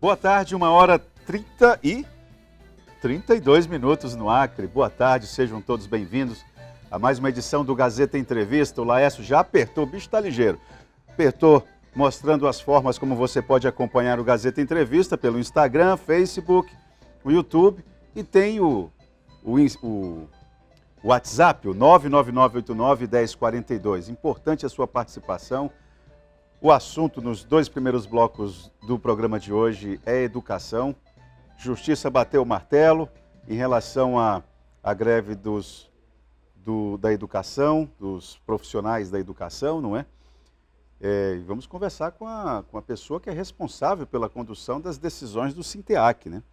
Boa tarde, 1h30 e 32 minutos no Acre. Boa tarde, sejam todos bem-vindos a mais uma edição do Gazeta Entrevista. O Laércio já apertou, o bicho está ligeiro. Apertou, mostrando as formas como você pode acompanhar o Gazeta Entrevista pelo Instagram, Facebook, o YouTube e tem o WhatsApp, o 99989-1042. Importante a sua participação. O assunto nos dois primeiros blocos do programa de hoje é educação. Justiça bateu o martelo em relação à greve da educação, dos profissionais da educação, não é? Vamos conversar com a pessoa que é responsável pela condução das decisões do Sinteac, né?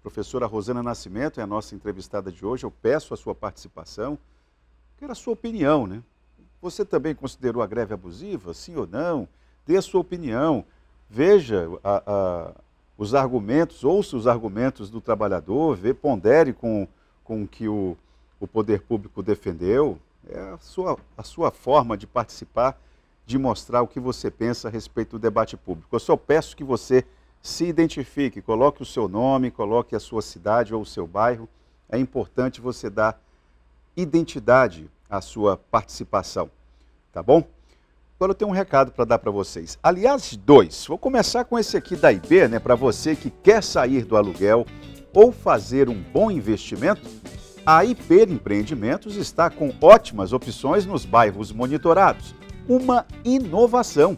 Professora Rosana Nascimento é a nossa entrevistada de hoje. Eu peço a sua participação. Quero a sua opinião, né? Você também considerou a greve abusiva, sim ou não? Dê a sua opinião, veja os argumentos, ouça os argumentos do trabalhador, pondere com o que o poder público defendeu. É a sua forma de participar, de mostrar o que você pensa a respeito do debate público. Eu só peço que você se identifique, coloque o seu nome, coloque a sua cidade ou o seu bairro. É importante você dar identidade à sua participação, tá bom? Agora eu tenho um recado para dar para vocês. Aliás, dois. Vou começar com esse aqui da IP, né? Para você que quer sair do aluguel ou fazer um bom investimento, a IP Empreendimentos está com ótimas opções nos bairros monitorados. Uma inovação,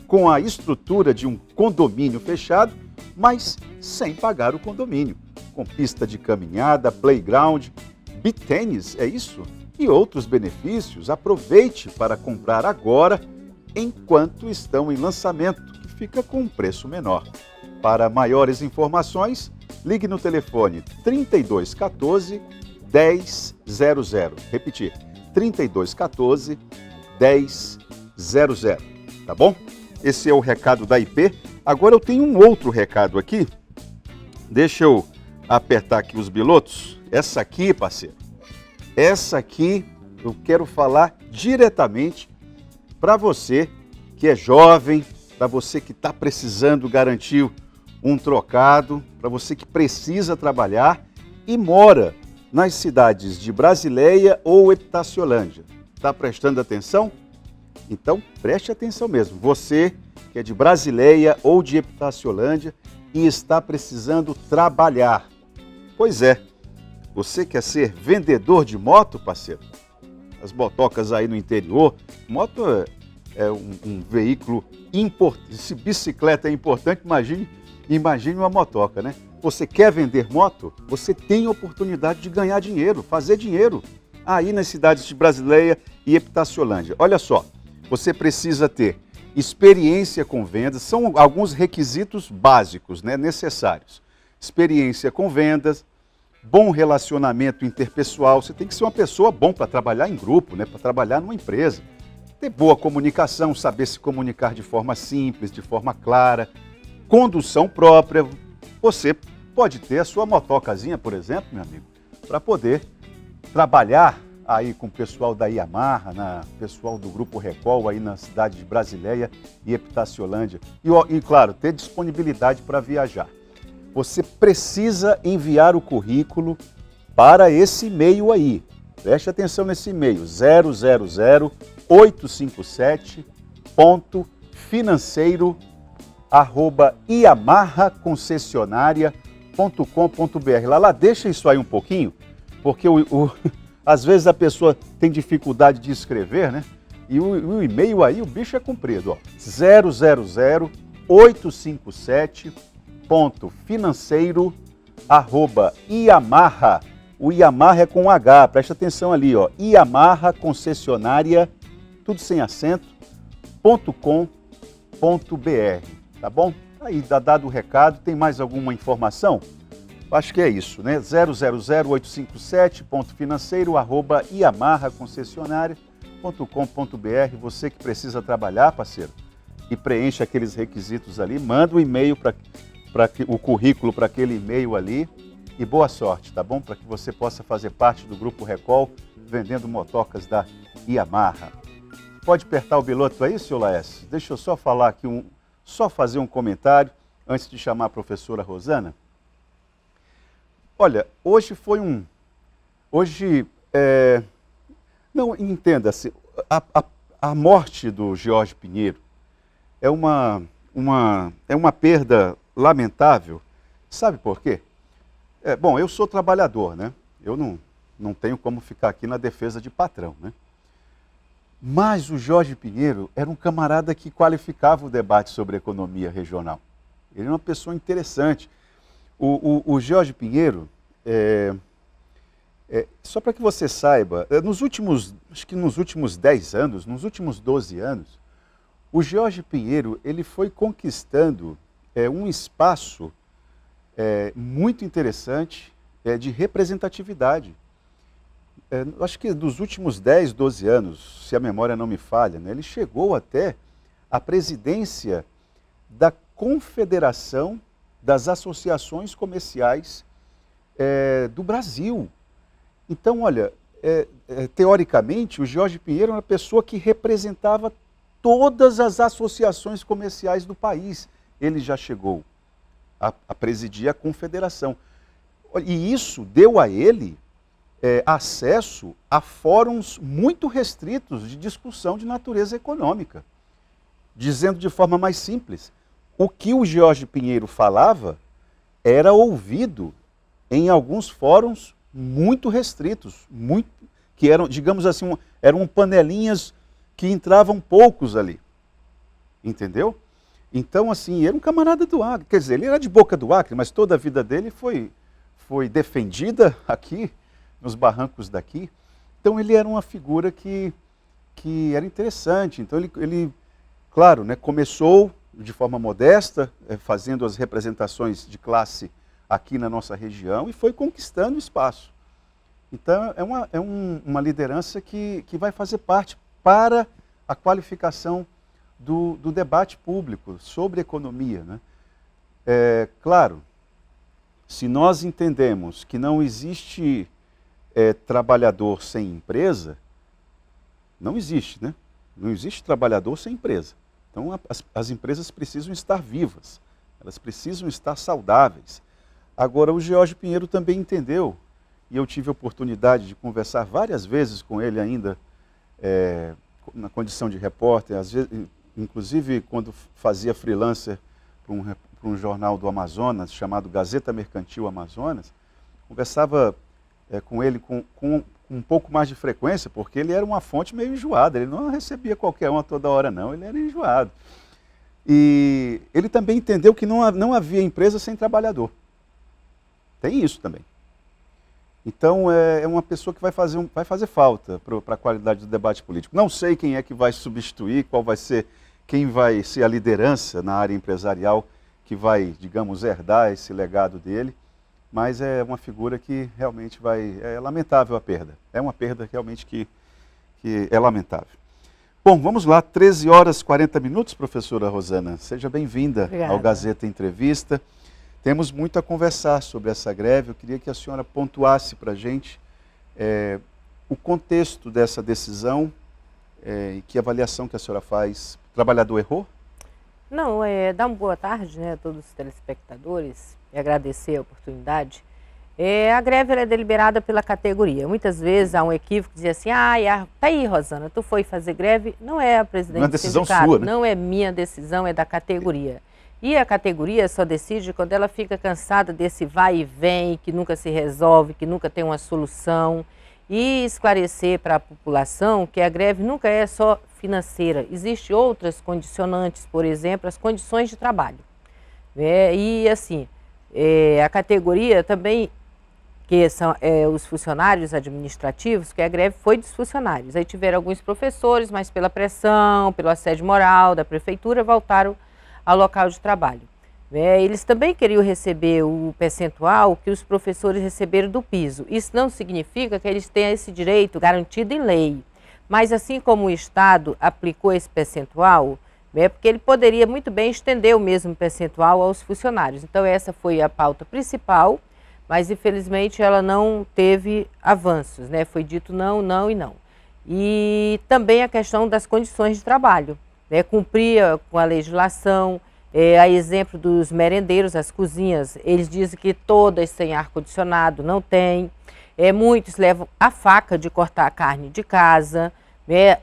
com a estrutura de um condomínio fechado, mas sem pagar o condomínio. Com pista de caminhada, playground, beach tênis, é isso? E outros benefícios. Aproveite para comprar agora, enquanto estão em lançamento, que fica com um preço menor. Para maiores informações, ligue no telefone 3214 1000. Repetir, 3214 1000, tá bom? Esse é o recado da IP. Agora eu tenho um outro recado aqui. Deixa eu apertar aqui os bilotos. Essa aqui, parceiro, essa aqui eu quero falar diretamente para você que é jovem, para você que está precisando garantir um trocado, para você que precisa trabalhar e mora nas cidades de Brasileia ou Epitaciolândia. Está prestando atenção? Então preste atenção mesmo. Você que é de Brasileia ou de Epitaciolândia e está precisando trabalhar. Pois é, você quer ser vendedor de moto, parceiro? As motocas aí no interior. Moto é um veículo importante. Se bicicleta é importante, imagine uma motoca, né? Você quer vender moto? Você tem a oportunidade de ganhar dinheiro, fazer dinheiro aí nas cidades de Brasileia e Epitaciolândia. Olha só, você precisa ter experiência com vendas, são alguns requisitos básicos, né, necessários. Experiência com vendas, bom relacionamento interpessoal, você tem que ser uma pessoa bom para trabalhar em grupo, né, para trabalhar numa empresa. Ter boa comunicação, saber se comunicar de forma simples, de forma clara, condução própria. Você pode ter a sua motocazinha, por exemplo, meu amigo, para poder trabalhar aí com o pessoal da Yamaha, pessoal do Grupo Recol aí na cidade de Brasileia e Epitaciolândia. E claro, ter disponibilidade para viajar. Você precisa enviar o currículo para esse e-mail aí. Preste atenção nesse e-mail, 000.857.financeiro@yamahaconcessionaria.com.br. Lá, deixa isso aí um pouquinho, porque às vezes a pessoa tem dificuldade de escrever, né? E o e-mail aí, o bicho é comprido, ó. 000.857.financeiro@Yamaha. O Yamaha é com H, presta atenção ali, ó. Yamaha Concessionária, tudo sem acento, .com.br, tá bom? Aí, dado o recado, tem mais alguma informação? Acho que é isso, né? 000.857.financeiro@Yamahaconcessionaria.com.br. Você que precisa trabalhar, parceiro, e preenche aqueles requisitos ali, manda o e-mail o currículo para aquele e-mail ali e boa sorte, tá bom? Para que você possa fazer parte do Grupo Recol, vendendo motocas da Yamaha. Pode apertar o biloto aí, seu Laércio? Deixa eu só falar aqui, só fazer um comentário antes de chamar a professora Rosana. Olha, hoje foi um... Hoje, não, entenda-se, a morte do Jorge Pinheiro é uma perda lamentável. Sabe por quê? Bom, eu sou trabalhador, né? Eu não tenho como ficar aqui na defesa de patrão, né? Mas o Jorge Pinheiro era um camarada que qualificava o debate sobre economia regional. Ele é uma pessoa interessante. O Jorge Pinheiro, só para que você saiba, acho que nos últimos 10 anos, nos últimos 12 anos, o Jorge Pinheiro ele foi conquistando um espaço muito interessante de representatividade. Acho que dos últimos 10, 12 anos, se a memória não me falha, né, ele chegou até a presidência da Confederação das Associações Comerciais do Brasil. Então, olha, teoricamente, o Jorge Pinheiro era uma pessoa que representava todas as associações comerciais do país. Ele já chegou a presidir a confederação. E isso deu a ele acesso a fóruns muito restritos de discussão de natureza econômica. Dizendo de forma mais simples, o que o Jorge Pinheiro falava era ouvido em alguns fóruns muito restritos, que eram, digamos assim, eram panelinhas que entravam poucos ali. Entendeu? Então, assim, era um camarada do Acre. Quer dizer, ele era de Boca do Acre, mas toda a vida dele foi defendida aqui, nos barrancos daqui. Então, ele era uma figura que era interessante. Então, ele claro, né, começou de forma modesta, fazendo as representações de classe aqui na nossa região e foi conquistando espaço. Então, é uma liderança que vai fazer parte para a qualificação do debate público sobre economia, né? Claro, se nós entendemos que não existe trabalhador sem empresa, não existe, né? Não existe trabalhador sem empresa. Então, as empresas precisam estar vivas, elas precisam estar saudáveis. Agora, o Jorge Pinheiro também entendeu, e eu tive a oportunidade de conversar várias vezes com ele ainda, na condição de repórter, às vezes, inclusive quando fazia freelancer para um jornal do Amazonas, chamado Gazeta Mercantil Amazonas, conversava com ele com um pouco mais de frequência, porque ele era uma fonte meio enjoada, ele não recebia qualquer uma toda hora não, ele era enjoado. E ele também entendeu que não havia empresa sem trabalhador. Tem isso também. Então é uma pessoa que vai fazer falta para a qualidade do debate político. Não sei quem é que vai substituir, quem vai ser a liderança na área empresarial que vai, digamos, herdar esse legado dele, mas é uma figura que realmente é lamentável a perda. É uma perda realmente que é lamentável. Bom, vamos lá, 13 horas e 40 minutos, professora Rosana. Seja bem-vinda ao Gazeta Entrevista. Temos muito a conversar sobre essa greve. Eu queria que a senhora pontuasse para a gente o contexto dessa decisão e que avaliação que a senhora faz. O trabalhador errou? Não, dá uma boa tarde, né, a todos os telespectadores e agradecer a oportunidade. A greve é deliberada pela categoria. Muitas vezes há um equívoco, dizia assim, tá aí, Rosana, tu foi fazer greve. Não é a presidente do sindicato, sua, né? Não é minha decisão, é da categoria. E a categoria só decide quando ela fica cansada desse vai e vem, que nunca se resolve, que nunca tem uma solução. E esclarecer para a população que a greve nunca é só financeira. Existem outras condicionantes, por exemplo, as condições de trabalho. E assim, a categoria também, que são os funcionários administrativos, que a greve foi dos funcionários. Aí tiveram alguns professores, mas pela pressão, pelo assédio moral da prefeitura, voltaram ao local de trabalho. Eles também queriam receber o percentual que os professores receberam do piso. Isso não significa que eles tenham esse direito garantido em lei. Mas assim como o Estado aplicou esse percentual, porque ele poderia muito bem estender o mesmo percentual aos funcionários. Então essa foi a pauta principal, mas infelizmente ela não teve avanços, né? Foi dito não, não e não. E também a questão das condições de trabalho, cumprir com a legislação, A exemplo dos merendeiros, as cozinhas, eles dizem que todas têm ar-condicionado, não tem. Muitos levam a faca de cortar a carne de casa,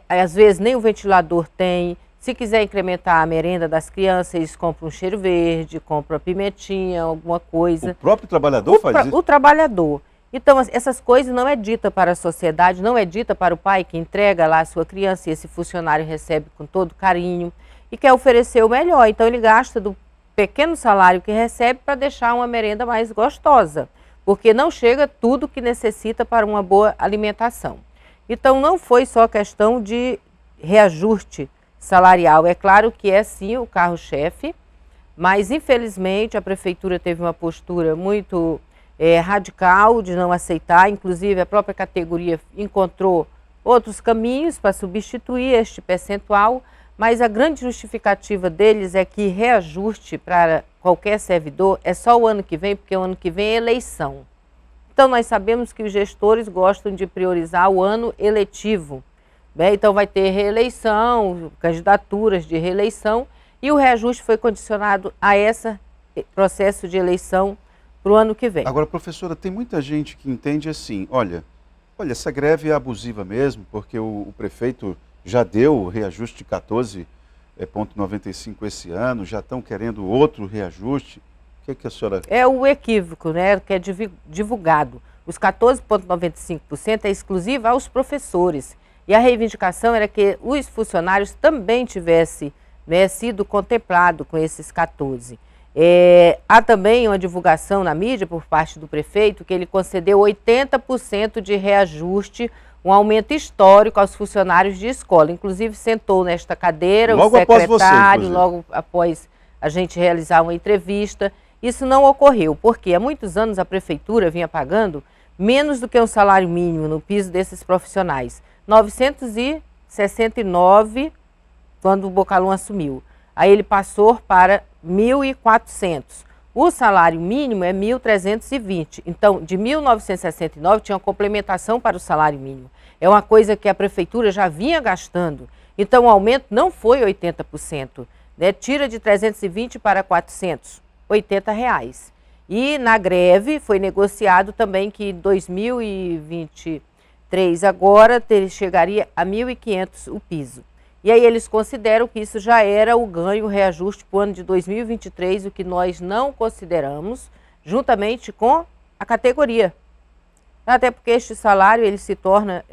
às vezes nem o ventilador tem. Se quiser incrementar a merenda das crianças, eles compram um cheiro verde, compram a pimentinha, alguma coisa. O próprio trabalhador faz isso? O trabalhador. Então, essas coisas não é dita para a sociedade, não é dita para o pai que entrega lá a sua criança e esse funcionário recebe com todo carinho e quer oferecer o melhor. Então, ele gasta do pequeno salário que recebe para deixar uma merenda mais gostosa, porque não chega tudo que necessita para uma boa alimentação. Então, não foi só questão de reajuste salarial. É claro que é sim o carro-chefe, mas infelizmente a prefeitura teve uma postura muito radical de não aceitar. Inclusive a própria categoria encontrou outros caminhos para substituir este percentual, mas a grande justificativa deles é que reajuste para qualquer servidor é só o ano que vem, porque o ano que vem é eleição. Então nós sabemos que os gestores gostam de priorizar o ano eletivo. Então vai ter reeleição, candidaturas de reeleição, e o reajuste foi condicionado a esse processo de eleição para o ano que vem. Agora, professora, tem muita gente que entende assim, olha, essa greve é abusiva mesmo, porque o prefeito já deu o reajuste de 14,95 esse ano, já estão querendo outro reajuste. O que a senhora... É o equívoco, né, que é divulgado. Os 14,95% é exclusivo aos professores. E a reivindicação era que os funcionários também tivessem sido contemplados com esses 14%. Há também uma divulgação na mídia por parte do prefeito que ele concedeu 80% de reajuste, um aumento histórico aos funcionários de escola. Inclusive sentou nesta cadeira logo o secretário, após você, logo após a gente realizar uma entrevista. Isso não ocorreu, porque há muitos anos a prefeitura vinha pagando menos do que um salário mínimo no piso desses profissionais. 969 quando o Bocalhau assumiu. Aí ele passou para 1.400. O salário mínimo é 1.320. Então, de 1969 tinha uma complementação para o salário mínimo. É uma coisa que a prefeitura já vinha gastando. Então, o aumento não foi 80%. Né? Tira de 320 para 480 reais. E na greve foi negociado também que em 2023 agora chegaria a 1.500 o piso. E aí eles consideram que isso já era o ganho, o reajuste para o ano de 2023, o que nós não consideramos, juntamente com a categoria. Até porque este salário ele se torna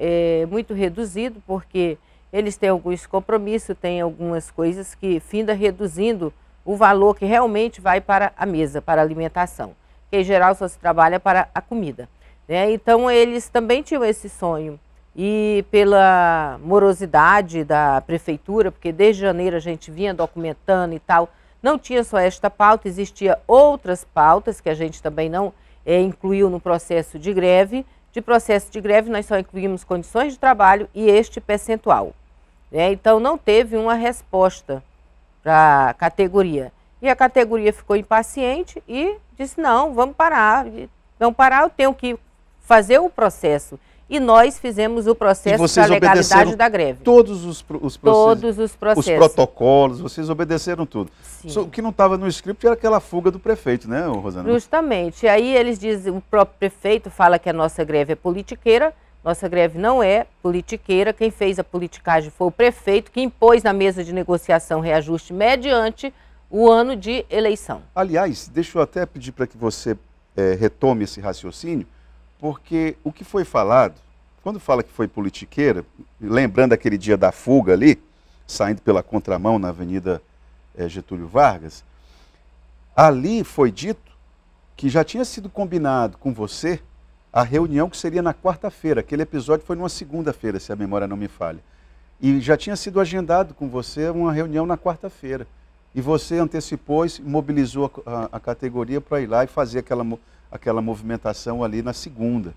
muito reduzido, porque eles têm alguns compromissos, têm algumas coisas que finda reduzindo o valor que realmente vai para a mesa, para a alimentação, que em geral só se trabalha para a comida. Né? Então eles também tinham esse sonho. E pela morosidade da prefeitura, porque desde janeiro a gente vinha documentando e tal, não tinha só esta pauta, existia outras pautas que a gente também não incluiu no processo de greve. De processo de greve nós só incluímos condições de trabalho e este percentual. Né? Então não teve uma resposta para a categoria. E a categoria ficou impaciente e disse, não, vamos parar. Vamos parar, eu tenho que fazer o processo. E nós fizemos o processo para a legalidade da greve. Todos os processos, todos os processos. Os protocolos, vocês obedeceram tudo. Sim. O que não estava no script era aquela fuga do prefeito, né, Rosana? Justamente. Aí eles dizem, o próprio prefeito fala que a nossa greve é politiqueira. Nossa greve não é politiqueira. Quem fez a politicagem foi o prefeito, que impôs na mesa de negociação reajuste mediante o ano de eleição. Aliás, deixa eu até pedir para que você retome esse raciocínio, porque o que foi falado, quando fala que foi politiqueira, lembrando aquele dia da fuga ali, saindo pela contramão na Avenida Getúlio Vargas, ali foi dito que já tinha sido combinado com você a reunião que seria na quarta-feira. Aquele episódio foi numa segunda-feira, se a memória não me falha. E já tinha sido agendado com você uma reunião na quarta-feira. E você antecipou e mobilizou a categoria para ir lá e fazer aquela movimentação ali na segunda.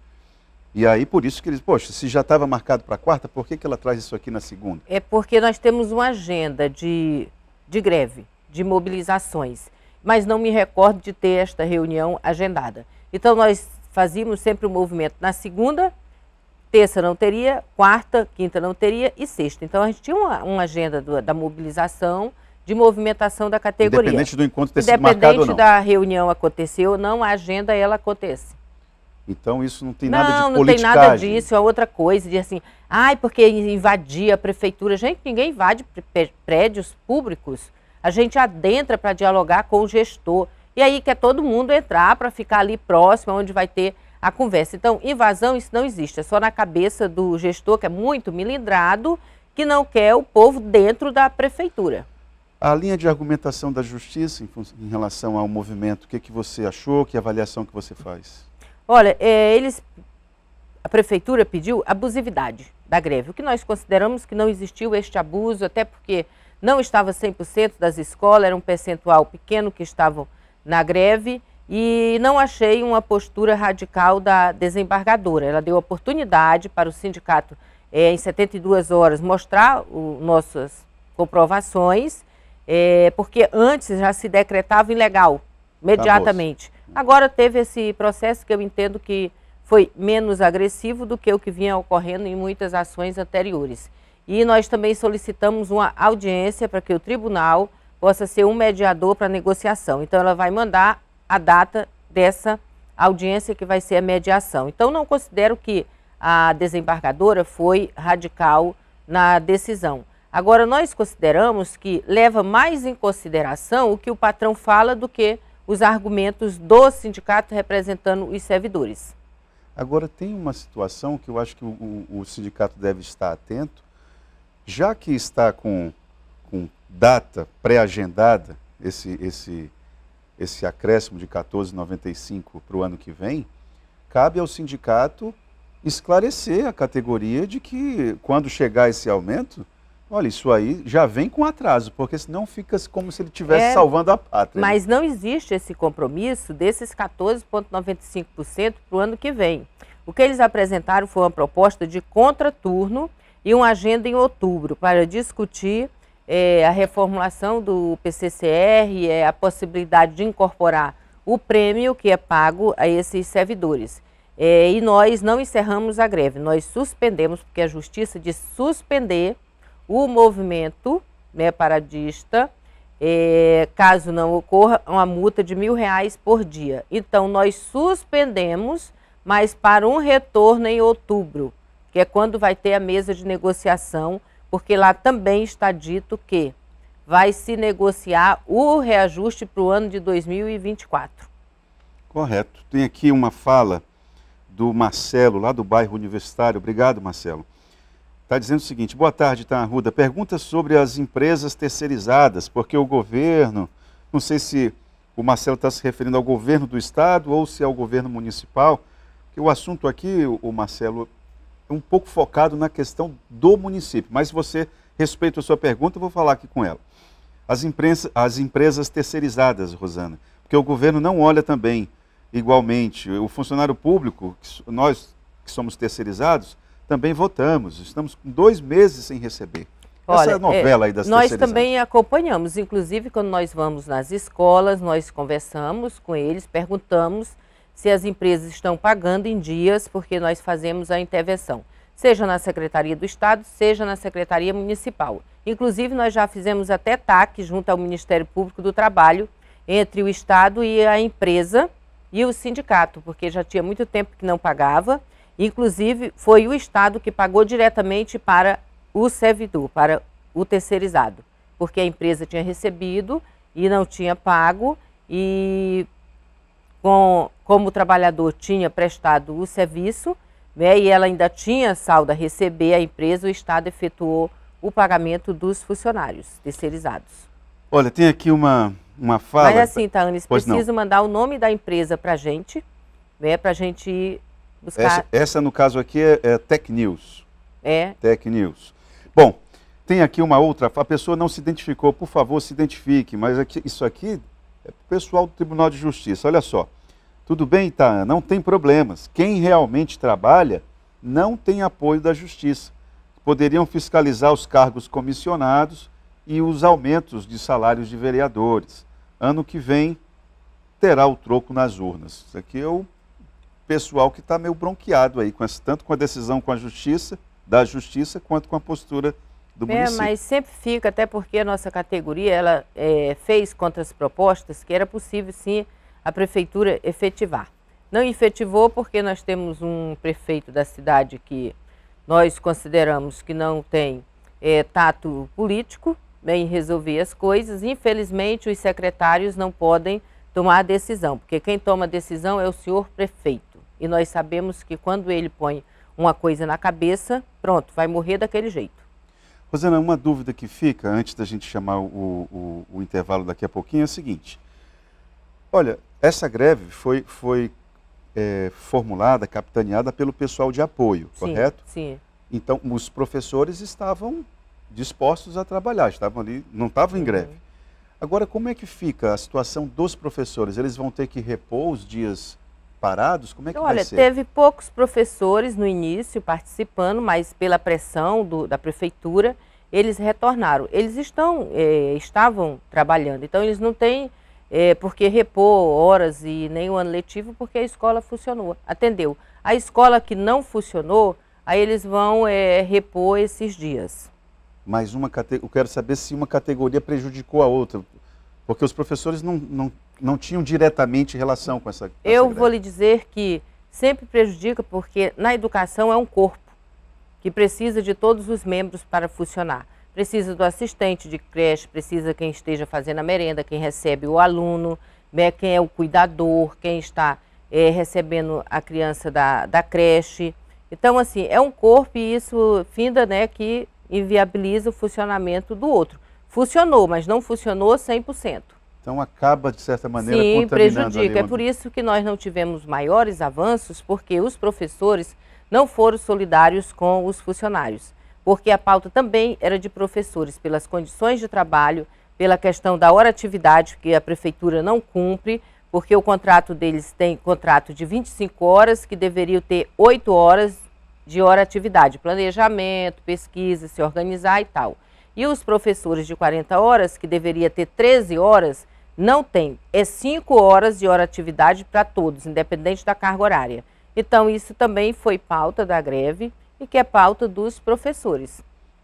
E aí, por isso que eles, poxa, se já estava marcado para a quarta, por que ela traz isso aqui na segunda? É porque nós temos uma agenda de greve, de mobilizações, mas não me recordo de ter esta reunião agendada. Então, nós fazíamos sempre o movimento na segunda, terça não teria, quarta, quinta não teria e sexta. Então, a gente tinha uma agenda da mobilização de movimentação da categoria. Independente do encontro ter sido marcado ou não. Independente da reunião acontecer ou não, a agenda ela acontece. Então isso não tem nada de politicagem. Não tem nada disso, é outra coisa, de assim, porque invadia a prefeitura. Gente, ninguém invade prédios públicos. A gente adentra para dialogar com o gestor. E aí quer todo mundo entrar para ficar ali próximo, onde vai ter a conversa. Então, invasão, isso não existe. É só na cabeça do gestor, que é muito milindrado, que não quer o povo dentro da prefeitura. A linha de argumentação da justiça em relação ao movimento, o que você achou, que avaliação que você faz? Olha, a prefeitura pediu abusividade da greve, o que nós consideramos que não existiu este abuso, até porque não estava 100% das escolas, era um percentual pequeno que estavam na greve, e não achei uma postura radical da desembargadora. Ela deu oportunidade para o sindicato, em 72 horas, mostrar nossas comprovações, porque antes já se decretava ilegal, imediatamente. Agora teve esse processo que eu entendo que foi menos agressivo do que o que vinha ocorrendo em muitas ações anteriores. E nós também solicitamos uma audiência para que o tribunal possa ser um mediador para a negociação. Então ela vai mandar a data dessa audiência que vai ser a mediação. Então não considero que a desembargadora foi radical na decisão. Agora, nós consideramos que leva mais em consideração o que o patrão fala do que os argumentos do sindicato representando os servidores. Agora, tem uma situação que eu acho que o sindicato deve estar atento, já que está com data pré-agendada, esse acréscimo de 14,95 para o ano que vem, cabe ao sindicato esclarecer a categoria de que, quando chegar esse aumento, olha, isso aí já vem com atraso, porque senão fica como se ele estivesse salvando a pátria. Mas não existe esse compromisso desses 14,95% para o ano que vem. O que eles apresentaram foi uma proposta de contraturno e uma agenda em outubro para discutir a reformulação do PCCR, a possibilidade de incorporar o prêmio que é pago a esses servidores. E nós não encerramos a greve, nós suspendemos, porque a justiça diz suspender o movimento paradista, caso não ocorra uma multa de R$1.000 por dia. Então nós suspendemos, mas para um retorno em outubro, que é quando vai ter a mesa de negociação, porque lá também está dito que vai se negociar o reajuste para o ano de 2024. Correto. Tem aqui uma fala do Marcelo, lá do bairro Universitário. Obrigado, Marcelo. Está dizendo o seguinte: boa tarde, Tá Arruda. Pergunta sobre as empresas terceirizadas, porque o governo, não sei se o Marcelo está se referindo ao governo do estado ou se é ao governo municipal, que o assunto aqui, o Marcelo, é um pouco focado na questão do município, mas se você respeita a sua pergunta, eu vou falar aqui com ela. As empresas terceirizadas, Rosana, porque o governo não olha também igualmente. O funcionário público, nós que somos terceirizados, também votamos. Estamos com 2 meses sem receber. Olha, essa novela aí das terceirizadas. Nós também acompanhamos, inclusive quando nós vamos nas escolas, nós conversamos com eles, perguntamos se as empresas estão pagando em dias, porque nós fazemos a intervenção, seja na Secretaria do Estado, seja na Secretaria Municipal. Inclusive, nós já fizemos até TAC junto ao Ministério Público do Trabalho, entre o Estado e a empresa e o sindicato, porque já tinha muito tempo que não pagava. Inclusive, foi o Estado que pagou diretamente para o servidor, para o terceirizado, porque a empresa tinha recebido e não tinha pago, e como o trabalhador tinha prestado o serviço, e ela ainda tinha saldo a receber, a empresa, o Estado efetuou o pagamento dos funcionários terceirizados. Olha, tem aqui uma fala... Mas assim, Taânis, preciso mandar o nome da empresa para a gente, para a gente ir buscar... Essa, no caso aqui, é Tech News. Tech News. Bom, tem aqui uma outra, a pessoa não se identificou, por favor, se identifique, mas isso aqui é para o pessoal do Tribunal de Justiça. Olha só, tudo bem, tá? Não tem problemas. Quem realmente trabalha não tem apoio da Justiça. Poderiam fiscalizar os cargos comissionados e os aumentos de salários de vereadores. Ano que vem terá o troco nas urnas. Isso aqui é o pessoal que está meio bronqueado aí, tanto com a decisão da Justiça, quanto com a postura do município. Mas sempre fica, até porque a nossa categoria ela fez contrapropostas que era possível sim a prefeitura efetivar. Não efetivou porque nós temos um prefeito da cidade que nós consideramos que não tem tato político, né, em resolver as coisas. Infelizmente, os secretários não podem tomar a decisão, porque quem toma a decisão é o senhor prefeito. E nós sabemos que quando ele põe uma coisa na cabeça, pronto, vai morrer daquele jeito. Rosana, uma dúvida que fica, antes da gente chamar o intervalo daqui a pouquinho, é o seguinte. Olha, essa greve foi formulada, capitaneada pelo pessoal de apoio, Sim, correto? sim. Então, os professores estavam dispostos a trabalhar, estavam ali, não estavam em greve. Agora, como é que fica a situação dos professores? Eles vão ter que repor os dias parados? Como é que vai ser? Teve poucos professores no início participando, mas pela pressão da prefeitura, eles retornaram. Eles estavam trabalhando, então eles não têm por que repor horas e nem o ano letivo, porque a escola funcionou, atendeu. A escola que não funcionou, aí eles vão repor esses dias. Mas eu quero saber se uma categoria prejudicou a outra, porque os professores não tinham diretamente relação com essa Eu greve. vou lhe dizer que sempre prejudica, porque na educação é um corpo que precisa de todos os membros para funcionar. Precisa do assistente de creche, precisa quem esteja fazendo a merenda, quem recebe o aluno, né, quem é o cuidador, quem está recebendo a criança da creche. Então, assim, é um corpo e isso finda, né, que inviabiliza o funcionamento do outro. Funcionou, mas não funcionou 100%. Então acaba, de certa maneira, Sim, contaminando prejudica. ali É por isso que nós não tivemos maiores avanços, porque os professores não foram solidários com os funcionários. Porque a pauta também era de professores, pelas condições de trabalho, pela questão da hora-atividade, que a prefeitura não cumpre, porque o contrato deles tem contrato de 25 horas, que deveriam ter 8 horas de hora-atividade, planejamento, pesquisa, se organizar e tal. E os professores de 40 horas, que deveria ter 13 horas, não tem. É 5 horas de hora-atividade para todos, independente da carga horária. Então, isso também foi pauta da greve e que é pauta dos professores.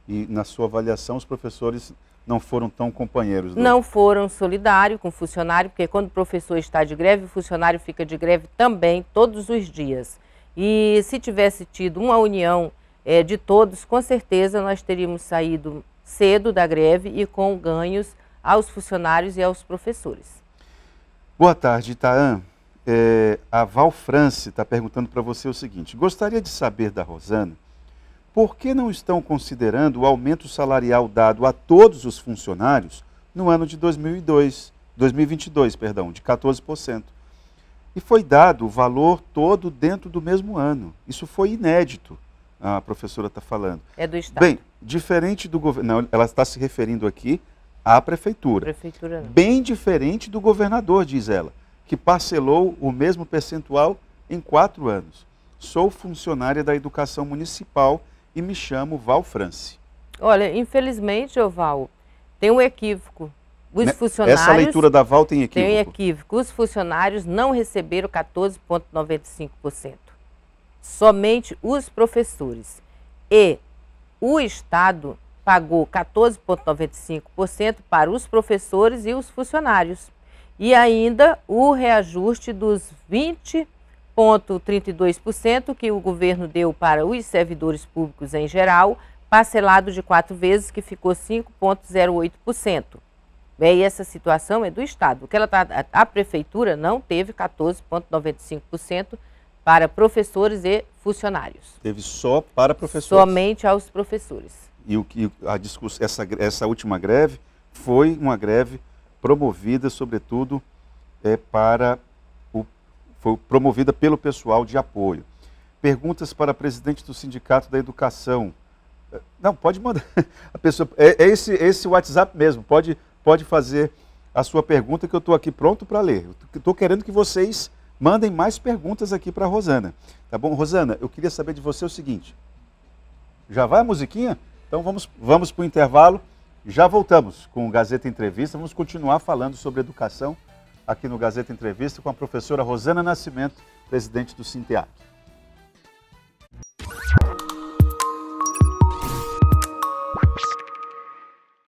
E, na sua avaliação, os professores não foram tão companheiros? Não foram solidários com o funcionário, porque quando o professor está de greve, o funcionário fica de greve também, todos os dias. E se tivesse tido uma união de todos, com certeza nós teríamos saído cedo da greve e com ganhos aos funcionários e aos professores. Boa tarde, Itaã. A Val France está perguntando para você o seguinte: gostaria de saber da Rosana por que não estão considerando o aumento salarial dado a todos os funcionários no ano de 2022, de 14%. E foi dado o valor todo dentro do mesmo ano. Isso foi inédito, a professora está falando. É do Estado. Bem, diferente do governo, não, ela está se referindo aqui à prefeitura. Prefeitura não. Bem diferente do governador, diz ela, que parcelou o mesmo percentual em 4 anos. Sou funcionária da educação municipal e me chamo Val France. Olha, infelizmente, Val, tem um equívoco. Os funcionários... Essa leitura da Val tem equívoco? Tem equívoco. Os funcionários não receberam 14,95%. Somente os professores. E o Estado pagou 14,95% para os professores e os funcionários. E ainda o reajuste dos 20,32% que o governo deu para os servidores públicos em geral, parcelado de 4 vezes, que ficou 5,08%. E essa situação é do Estado. A prefeitura não teve 14,95% para professores e funcionários. Teve só para professores? Somente aos professores. E essa última greve foi uma greve promovida, sobretudo, foi promovida pelo pessoal de apoio. Perguntas para a presidente do Sindicato da Educação. Não, pode mandar. A pessoa, esse WhatsApp mesmo, pode fazer a sua pergunta, que eu estou aqui pronto para ler. Estou querendo que vocês mandem mais perguntas aqui para a Rosana. Tá bom? Rosana, eu queria saber de você o seguinte. Já vai a musiquinha? Então vamos para o intervalo. Já voltamos com o Gazeta Entrevista. Vamos continuar falando sobre educação aqui no Gazeta Entrevista com a professora Rosana Nascimento, presidente do Sinteac.